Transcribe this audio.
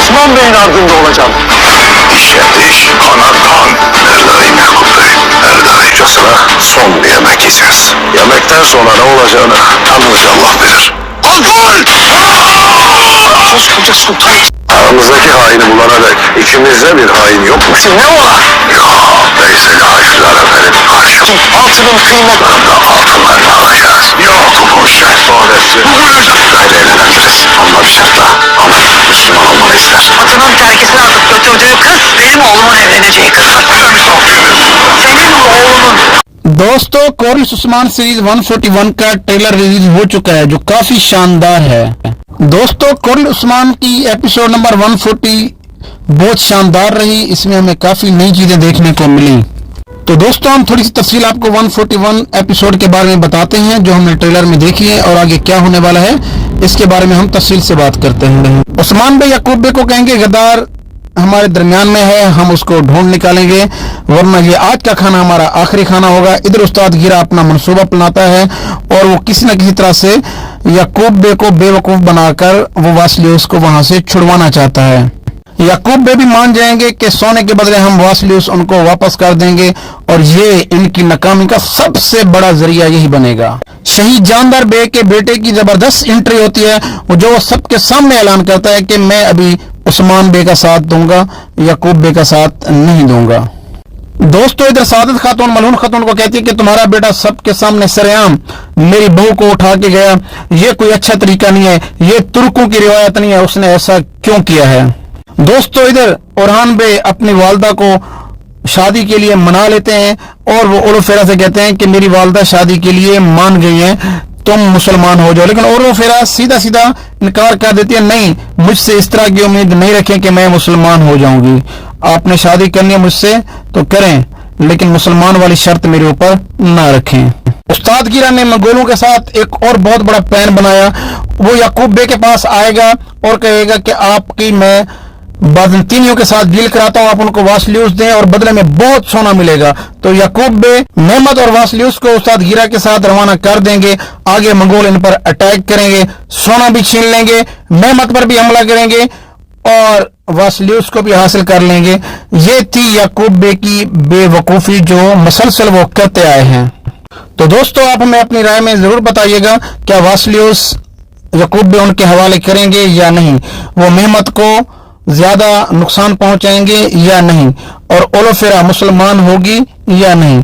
Osman Bey'in ardında olacağım. İşe diş, kana kan. Erdayım Yakup Bey. Erdayıcasına son bir yemek yiyeceğiz. Yemekten sonra ne olacağını yalnızca Allah bilir. Kontrol! Koskoca sultan. Aramızdaki haini bulana dek içimizde bir hain yokmuş. Ne ola? Yok, Veysel'i Haçlılara verip karşı Altının kıymetini. altınlarını alacağız. Yok, boş ver. Sonrası sırayla evleneceğiz. Ama bir şartla. Ama Müslüman olmanı ister. Atının terkisini atıp götürdüğü kız benim oğlumun evleneceği kız. Senin oğlunun. दोस्तों कोरिस Usman series 141 का trailer release हो चुका है जो काफी शानदार है। दोस्तों कोरिस उस्मान की एपिसोड नंबर 140 बहुत शानदार रही। इसमें हमें काफी नई चीजें देखने को मिली। तो दोस्तों हम थोड़ी सी तफसील आपको 141 एपिसोड के बारे में बताते हैं जो हमने ट्रेलर में देखी है और आगे क्या होने वाला है इसके बारे में हम तफसील से बात करते हैं। उस्मान भाई याकूब भाई को कहेंगे गद्दार हमारे दरमियान में है, हम उसको ढूंढ निकालेंगे वरना ये आज का खाना हमारा आखिरी खाना होगा। इधर उस्ताद गिरा अपना मनसूबा अपनाता है और वो किसी न किसी तरह से याकूब बे को बेवकूफ़ बनाकर वो वासलियुस को वहां से छुड़वाना चाहता है। याकूब बे भी मान जाएंगे कि सोने के बदले हम वासलियुस उनको वापस कर देंगे और ये इनकी नाकामी का सबसे बड़ा जरिया यही बनेगा। शहीद जानदार बे के बेटे की जबरदस्त एंट्री होती है जो सबके सामने ऐलान करता है कि मैं अभी उस्मान बे का साथ दूंगा, याकूब बे का साथ नहीं दूंगा। दोस्तों इधर सादत खातून मलून खातून को कहती है कि तुम्हारा बेटा सबके सामने सरेआम मेरी बहू को उठा के गया, ये कोई अच्छा तरीका नहीं है, ये तुर्कों की रिवायत नहीं है, उसने ऐसा क्यों किया है। दोस्तों इधर ओरहान बे अपनी वालदा को शादी के लिए मना लेते हैं और वो ओरो फेरा से कहते हैं कि मेरी वालदा शादी के लिए मान गई हैं, तुम मुसलमान हो जाओ। लेकिन ओरो फेरा सीधा सीधा इनकार कर देती है, नहीं मुझसे इस तरह की उम्मीद नहीं रखें कि मैं मुसलमान हो जाऊंगी, आपने शादी करनी है मुझसे तो करें लेकिन मुसलमान वाली शर्त मेरे ऊपर ना रखें। उस्ताद गिरा ने मंगोलों के साथ एक और बहुत बड़ा प्लान बनाया। वो याकूब बे के पास आएगा और कहेगा कि आपकी मैं बाज़ंतीनियों के साथ डील कराता हूँ, आप उनको वासलियुस दें और बदले में बहुत सोना मिलेगा। तो याकूब बे मेहमत और वासलियुस को उस्ताद गिरा के साथ रवाना कर देंगे। आगे मंगोल इन पर अटैक करेंगे, सोना भी छीन लेंगे, मेहमत पर भी हमला करेंगे और वासलियुस को भी हासिल कर लेंगे। ये थी याकूब बे की बेवकूफ़ी जो मसलसल वो करते आए हैं। तो दोस्तों आप हमें अपनी राय में ज़रूर बताइएगा क्या वासलियुस याकूब बे उनके हवाले करेंगे या नहीं, वो मेहमत को ज्यादा नुकसान पहुंचाएंगे या नहीं और ओलोफेरा मुसलमान होगी या नहीं।